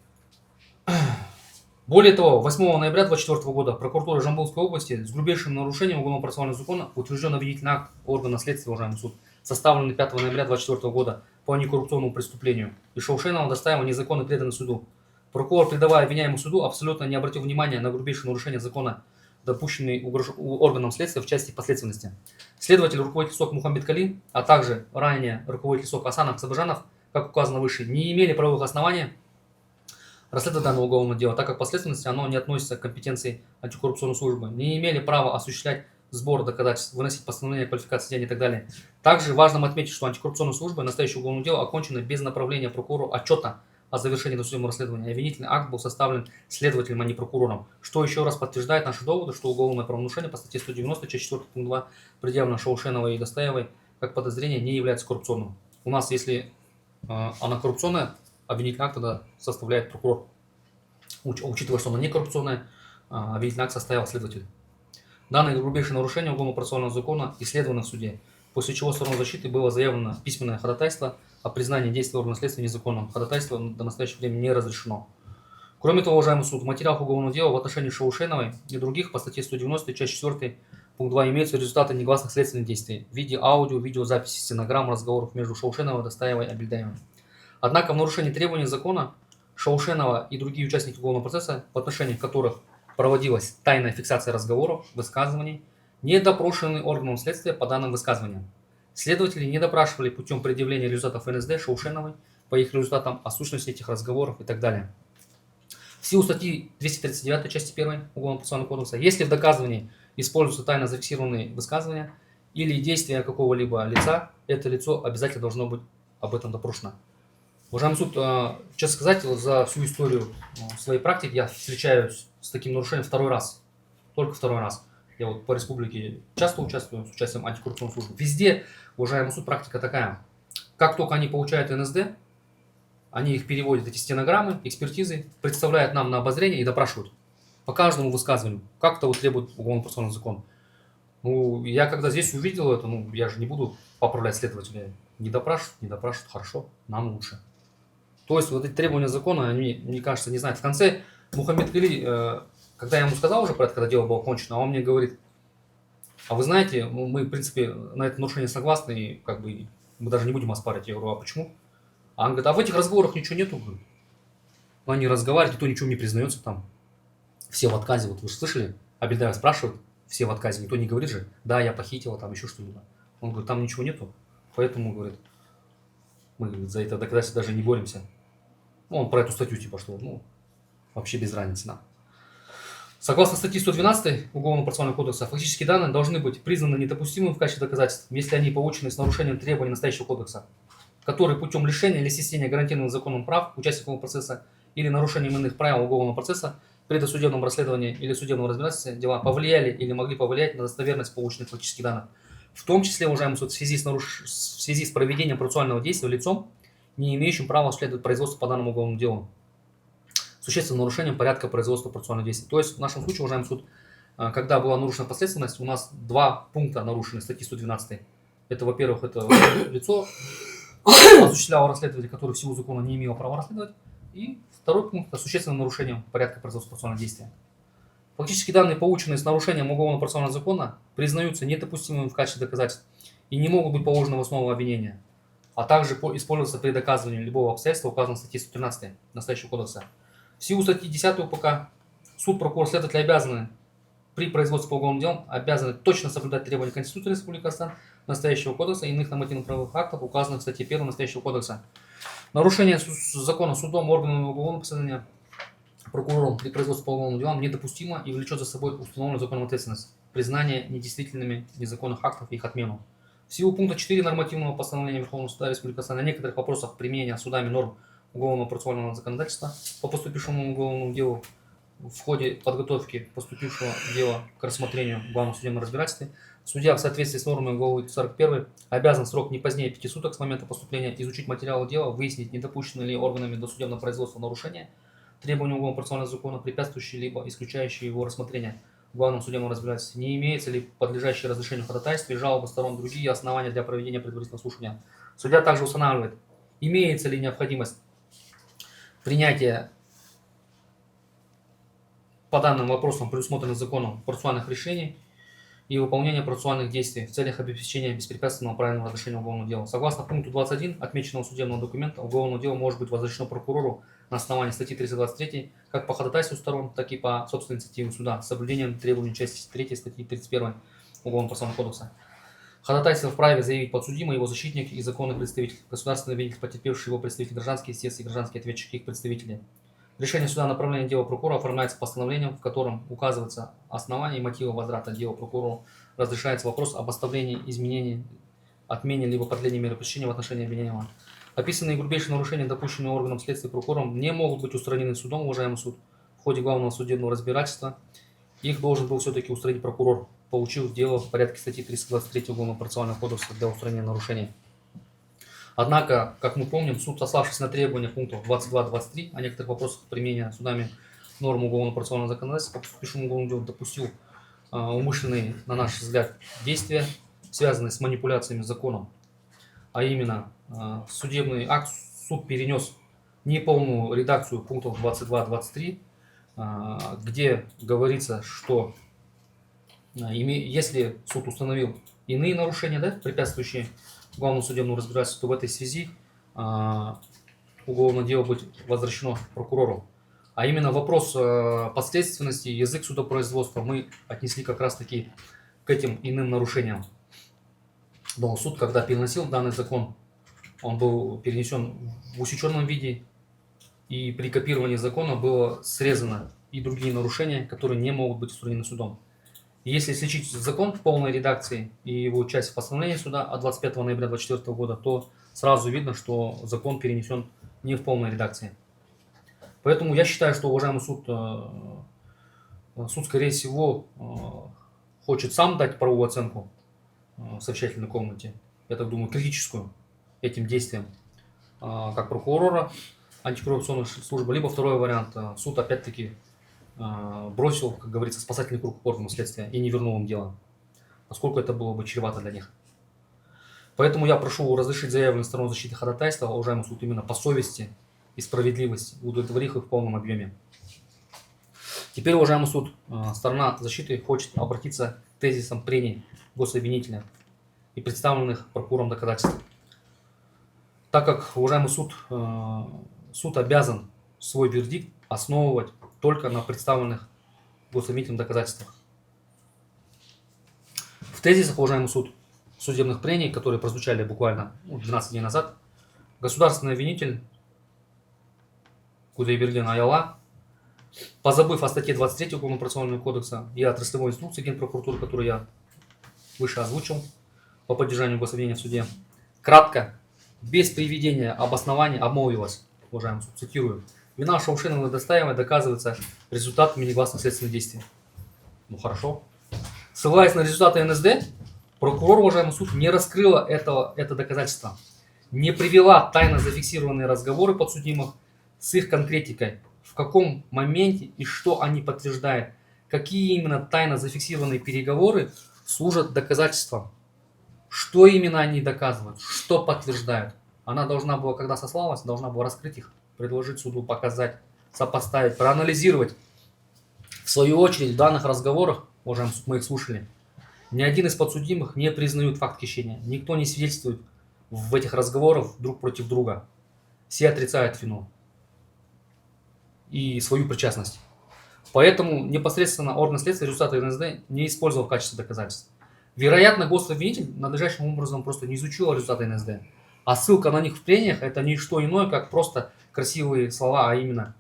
Более того, 8 ноября 2024 года прокуратура Жамбылской области с грубейшим нарушением уголовно-процессуального закона утвержден обвинительный акт органа следствия, уважаемый суд, составленный 5 ноября 2024 года по некоррупционному преступлению. И Шаушенова Достаева незаконно преданы суду. Прокурор, предавая обвиняемому суду, абсолютно не обратил внимания на грубейшее нарушение закона, допущенный органом следствия в части последственности. Следователь, руководитель СОК Мухаммед Калин, а также ранее руководитель СОК Асанов Сабыжанов, как указано выше, не имели правовых оснований расследовать данное уголовное дело, так как последственности оно не относится к компетенции антикоррупционной службы, не имели права осуществлять сбор доказательств, выносить постановление о квалификации деяний и так далее. Также важно отметить, что антикоррупционная служба настоящее уголовное дело окончено без направления прокурору отчета о завершении досудебного расследования. Обвинительный акт был составлен следователем, а не прокурором, что еще раз подтверждает наши доводы, что уголовное правонарушение по статье 190, часть 4, пункт 2, предъявлено Шаушеновой и Достаевой как подозрение, не является коррупционным. У нас, если она коррупционная, обвинительный акт тогда составляет прокурор. Учитывая, что она не коррупционная, обвинительный акт составил следователь. Данное грубейшее нарушение уголовно-процессуального закона исследовано в суде, после чего стороной защиты было заявлено письменное ходатайство о признании действия органа следствия незаконным. Ходатайство до настоящего времени не разрешено. Кроме того, уважаемый суд, в материалах уголовного дела в отношении Шаушеновой и других по статье 190, часть 4, пункт 2 имеются результаты негласных следственных действий в виде аудио, видеозаписи, стенограмм разговоров между Шаушеновой, Достаевой и Абильдаевой. Однако в нарушении требований закона Шаушенова и другие участники уголовного процесса, в отношении которых проводилась тайная фиксация разговоров, высказываний, не допрошены органом следствия по данным высказываниям. Следователи не допрашивали путем предъявления результатов НСД Шаушеновой по их результатам о сущности этих разговоров и так далее. В силу статьи 239 части 1 Уголовно-процессуального кодекса, если в доказывании используются тайно зафиксированные высказывания или действия какого-либо лица, это лицо обязательно должно быть об этом допрошено. Уважаемый суд, честно сказать, за всю историю своей практики я встречаюсь с таким нарушением второй раз. Только второй раз. Я вот по республике часто участвую с участием антикоррупционной службы. Везде, уважаемый суд, практика такая. Как только они получают НСД, они их переводят, эти стенограммы, экспертизы, представляют нам на обозрение и допрашивают. По каждому высказыванию. Как это вот требует уголовно-процессуальный закон. Ну, я когда здесь увидел это, я же не буду поправлять следователя. Не допрашивают, хорошо, нам лучше. То есть вот эти требования закона, они, мне кажется, не знают. В конце Мухаммед Кали, когда я ему сказал уже про это, когда дело было кончено, он мне говорит, а вы знаете, мы, в принципе, на это нарушение согласны, и как бы мы даже не будем оспаривать. Я говорю, а почему? А он говорит, а в этих разговорах ничего нету. Говорю. Ну, они разговаривают, никто ничего не признается там. Все в отказе, вот вы же слышали, Абильдаев спрашивает, все в отказе, никто не говорит же, да, я похитила, там еще что-нибудь. Он говорит, там ничего нету, поэтому, говорит, мы за это доказательство даже не боремся. Ну, он про эту статью, типа, что, вообще без разницы нам. Согласно статье 112 Уголовно-процессуального кодекса, фактические данные должны быть признаны недопустимыми в качестве доказательств, если они получены с нарушением требований настоящего кодекса, который путем лишения или снесения гарантированных законом прав участников процесса или нарушением иных правил уголовного процесса при досудебном расследовании или судебном разбирательстве дела повлияли или могли повлиять на достоверность полученных фактических данных. В том числе, уважаемый суд, в связи с проведением процессуального действия лицом, не имеющим права осуществлять производство по данному уголовному делу, существенным нарушением порядка производства процессуальных действий. То есть в нашем случае, уважаемый суд, когда была нарушена последственность, у нас два пункта нарушены статьи 112. Это, во-первых, это лицо осуществляло расследование, которое в силу закона не имело права расследовать. И второй пункт – это существенным нарушением порядка производства процессуального действия. Фактически данные, полученные с нарушением уголовного процессуального закона, признаются недопустимыми в качестве доказательств и не могут быть положены в основу обвинения, а также использоваться при доказывании любого обстоятельства, указанного в статье 113 настоящего кодекса. В силу статьи 10 УПК суд, прокурор, следователь обязаны при производстве по уголовным делам обязаны точно соблюдать требования Конституции Республики Казахстан, настоящего кодекса и иных нормативно-правовых актов, указанных в статье 1 настоящего кодекса. Нарушение закона судом, органами уголовного преследования, прокурором при производстве по уголовным делам недопустимо и влечет за собой установленную законом ответственность, признание недействительными незаконных актов и их отмену. В силу пункта 4 нормативного постановления Верховного суда Республики Казахстан на некоторых вопросах применения судами норм уголовного процессуального законодательства по поступившему уголовному делу в ходе подготовки поступившего дела к рассмотрению в главном судебном разбирательстве, судья в соответствии с нормой главы 41 обязан в срок не позднее 5 суток с момента поступления изучить материалы дела, выяснить, не допущены ли органами досудебного производства нарушения требований уголовного процессуального закона, препятствующие либо исключающие его рассмотрение в главном судебном разбирательстве, не имеется ли подлежащее разрешению ходатайств и жалобы сторон другие основания для проведения предварительного слушания. Судья также устанавливает, имеется ли необходимость принятия по данным вопросам, предусмотренных законом, процессуальных решений и выполнения процессуальных действий в целях обеспечения беспрепятственного правильного разрешения уголовного дела. Согласно пункту 21 отмеченного судебного документа, уголовное дело может быть возвращено прокурору на основании статьи 323 как по ходатайству сторон, так и по собственной инициативе суда с соблюдением требований части 3 статьи 31 Уголовного процессуального кодекса. Ходатайство вправе заявить подсудимый, его защитник и законный представитель, государственный обвинитель, потерпевший, его представитель, гражданский истец и гражданский ответчик, их представители. Решение суда о направлении дела прокурора оформляется постановлением, в котором указывается основание и мотивы возврата дела прокурору, разрешается вопрос об оставлении, изменении, отмене либо продлении меры пресечения в отношении обвиняемого. Описанные грубейшие нарушения, допущенные органом следствия прокурором, не могут быть устранены судом, уважаемый суд, в ходе главного судебного разбирательства. Их должен был все-таки устранить прокурор, получив дело в порядке статьи 323 Уголовного процессуального кодекса для устранения нарушений. Однако, как мы помним, суд, сославшись на требования пунктов 22-23 о некоторых вопросах применения судами норм уголовного процессуального законодательства по поступившему уголовному делу, допустил умышленные, на наш взгляд, действия, связанные с манипуляциями с законом. А именно, судебный акт суд перенес неполную редакцию пунктов 22-23, где говорится, что если суд установил иные нарушения, да, препятствующие главному судебному разбирательству, то в этой связи уголовное дело будет возвращено прокурору. А именно вопрос последственности, язык судопроизводства мы отнесли как раз таки к этим иным нарушениям. Но суд, когда переносил данный закон, он был перенесен в усеченном виде, и при копировании закона было срезано и другие нарушения, которые не могут быть устранены судом. И если сличить закон в полной редакции и его часть постановления суда от 25 ноября 2024 года, то сразу видно, что закон перенесен не в полной редакции. Поэтому я считаю, что уважаемый суд, скорее всего, хочет сам дать правовую оценку в совещательной комнате, я так думаю, критическую этим действиям, как прокурора антикоррупционной службы, либо второй вариант, суд опять-таки бросил, как говорится, спасательный круг органов следствия и не вернул им дело, поскольку это было бы чревато для них. Поэтому я прошу разрешить заявленную сторону защиты ходатайства, уважаемый суд, именно по совести и справедливости, удовлетворив их в полном объеме. Теперь, уважаемый суд, сторона защиты хочет обратиться к тезисам прений гособвинителя и представленных прокурором доказательств. Так как, уважаемый суд, суд обязан свой вердикт основывать только на представленных гособвинителем доказательствах. В тезисах, уважаемый суд, судебных прений, которые прозвучали буквально 12 дней назад, государственный обвинитель Кудайберген Аяла, позабыв о статье 23 Уголовного процессуального кодекса и отраслевой инструкции Генпрокуратуры, которую я выше озвучил по поддержанию гособвинения в суде, кратко, без приведения обоснований обмолвилась, уважаемый суд, цитирую: Вина Шаушенова и Достаевой доказывается результатами негласных следственных действий. Ну хорошо. Ссылаясь на результаты НСД, прокурор, уважаемый суд, не раскрыла это доказательство, не привела тайно зафиксированные разговоры подсудимых с их конкретикой, в каком моменте и что они подтверждают, какие именно тайно зафиксированные переговоры служат доказательством, что именно они доказывают, что подтверждают. Она должна была, когда сослалась, должна была раскрыть их, предложить суду, показать, сопоставить, проанализировать. В свою очередь, в данных разговорах, уважаемый суд, мы их слушали, ни один из подсудимых не признают факт хищения. Никто не свидетельствует в этих разговорах друг против друга. Все отрицают вину и свою причастность. Поэтому непосредственно орган следствия результаты НСД не использовал в качестве доказательств. Вероятно, гособвинитель надлежащим образом просто не изучил результаты НСД. А ссылка на них в прениях это не что иное, как просто красивые слова, а именно,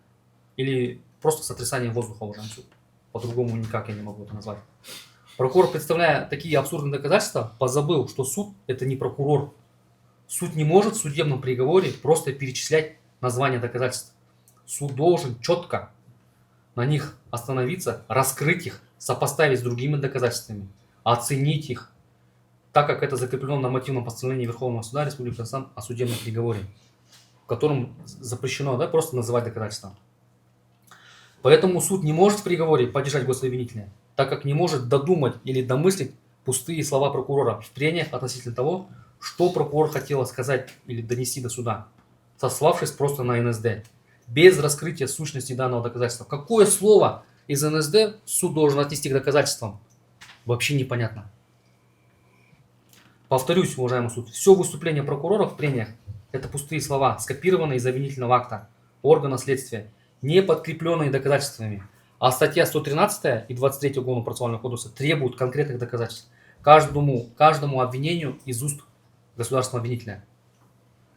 или просто сотрясание воздуха, уважаемый суд. По-другому никак я не могу это назвать. Прокурор, представляя такие абсурдные доказательства, позабыл, что суд это не прокурор. Суд не может в судебном приговоре просто перечислять названия доказательств. Суд должен четко на них остановиться, раскрыть их, сопоставить с другими доказательствами, оценить их, так как это закреплено в нормативном постановлении Верховного Суда Республики Казахстан о судебном приговоре, в котором запрещено просто называть доказательства. Поэтому суд не может в приговоре поддержать гособвинителя, так как не может додумать или домыслить пустые слова прокурора в прениях относительно того, что прокурор хотел сказать или донести до суда, сославшись просто на НСД, без раскрытия сущности данного доказательства. Какое слово из НСД суд должен отнести к доказательствам, вообще непонятно. Повторюсь, уважаемый суд, все выступление прокурора в прениях – это пустые слова, скопированные из обвинительного акта органа следствия, не подкрепленные доказательствами. А статья 113 и 23 Уголовного процессуального кодекса требуют конкретных доказательств каждому обвинению из уст государственного обвинителя.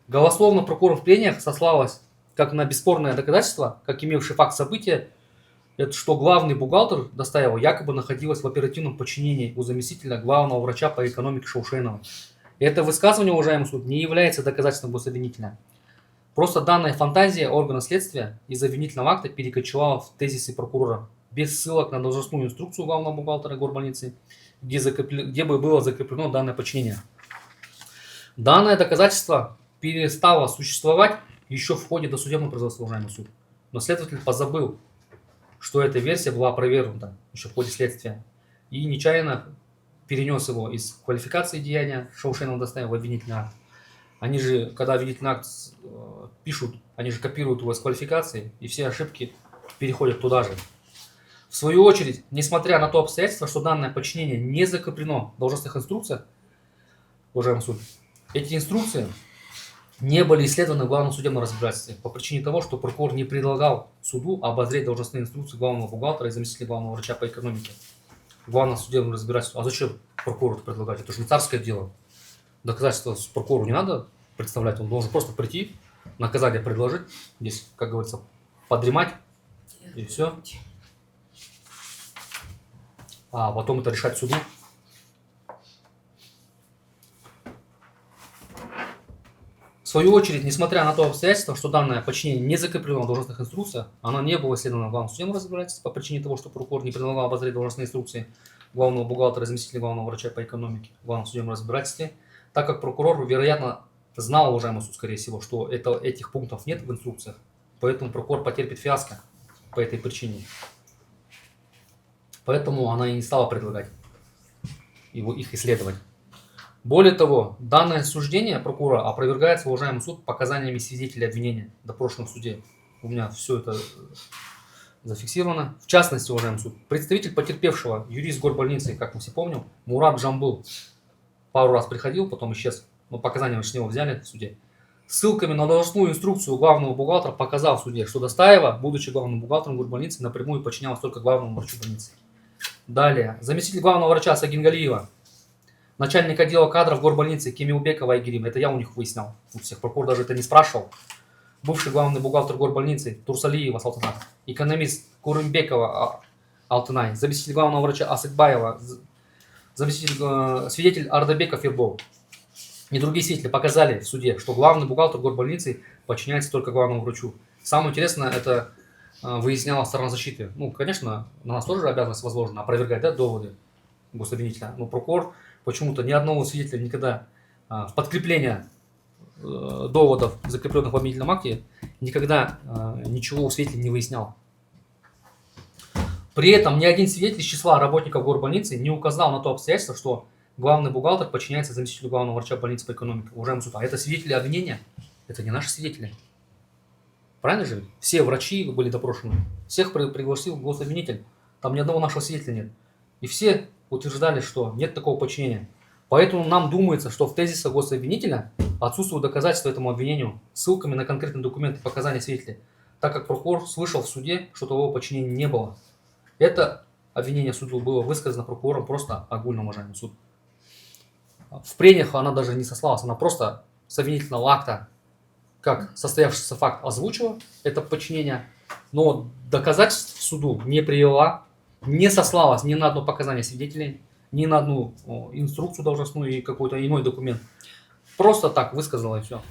Голословно прокурор в прениях сослалась как на бесспорное доказательство, как имевший факт события, это что главный бухгалтер Достаева якобы находилась в оперативном подчинении у заместителя главного врача по экономике Шаушенова. Это высказывание, уважаемый суд, не является доказательством гособвинителя. Просто данная фантазия органа следствия из обвинительного акта перекочевала в тезисы прокурора, без ссылок на должностную инструкцию главного бухгалтера горбольницы, где бы было закреплено данное подчинение. Данное доказательство перестало существовать еще в ходе досудебного производства, уважаемый суд. Но следователь позабыл, что эта версия была опровергнута еще в ходе следствия, и нечаянно перенес его из квалификации деяния Шаушенова Достаева в обвинительный акт. Они же, когда обвинительный акт пишут, они же копируют его из квалификации, и все ошибки переходят туда же. В свою очередь, несмотря на то обстоятельство, что данное подчинение не закреплено в должностных инструкциях, уважаемый суд, эти инструкции не были исследованы в главном судебном разбирательстве по причине того, что прокурор не предлагал суду обозреть должностные инструкции главного бухгалтера и заместителя главного врача по экономике в главном судебном разбирательстве. А зачем прокурору это предлагать? Это же не царское дело. Доказательства прокурору не надо представлять, он должен просто прийти, наказание предложить, здесь, как говорится, подремать, и все. А потом это решать суду. В свою очередь, несмотря на то обстоятельство, что данное подчинение не закреплено в должностных инструкциях, оно не было исследовано в главном судебном разбирательстве по причине того, что прокурор не предлагал обозреть должностные инструкции главного бухгалтера и заместителя главного врача по экономике в главном судебном разбирательстве, так как прокурор, вероятно, знал, уважаемый суд, скорее всего, что этих пунктов нет в инструкциях, поэтому прокурор потерпит фиаско по этой причине. Поэтому она и не стала предлагать их исследовать. Более того, данное суждение прокурора опровергается, уважаемый суд, показаниями свидетелей обвинения в допрошенном суде. У меня все это зафиксировано. В частности, уважаемый суд, представитель потерпевшего, юрист горбольницы, как мы все помним, Мурат Джамбыл, пару раз приходил, потом исчез, но показания с него взяли в суде. Ссылками на должностную инструкцию главного бухгалтера показал в суде, что Достаева, будучи главным бухгалтером горбольницы, напрямую подчинялась только главному врачу больницы. Далее, заместитель главного врача Сагингалиева, начальник отдела кадров горбольницы Кемилбекова Айгерим, это я у них выяснял, у всех прокурор даже это не спрашивал. Бывший главный бухгалтер горбольницы Турсалиева Салтанат, экономист Курымбекова Алтынай, заместитель главного врача Асыкбаева, свидетель Ардабеков Ербол и другие свидетели показали в суде, что главный бухгалтер горбольницы подчиняется только главному врачу. Самое интересное, это выясняла сторона защиты. Ну, конечно, на нас тоже обязанность возложена опровергать, да, доводы гособвинителя. Но прокурор почему-то ни одного свидетеля никогда в подкрепление доводов, закрепленных в обвинительном акте, никогда ничего у свидетеля не выяснял. При этом ни один свидетель из числа работников горбольницы не указал на то обстоятельство, что главный бухгалтер подчиняется заместителю главного врача больницы по экономике. Уважаемый суд, а это свидетели обвинения? Это не наши свидетели. Правильно же? Все врачи были допрошены. Всех пригласил гособвинитель. Там ни одного нашего свидетеля нет. И все утверждали, что нет такого подчинения. Поэтому нам думается, что в тезисах гособвинителя отсутствуют доказательства этому обвинению ссылками на конкретные документы и показания свидетелей, так как прокурор слышал в суде, что того подчинения не было. Это обвинение суду было высказано прокурором просто огульно, уважаемый суд. В прениях она даже не сослалась, она просто с обвинительного акта, как состоявшийся факт, озвучила это подчинение, но доказательств в суду не привела, не сослалась ни на одно показание свидетелей, ни на одну инструкцию должностную и какой-то иной документ. Просто так высказала и все.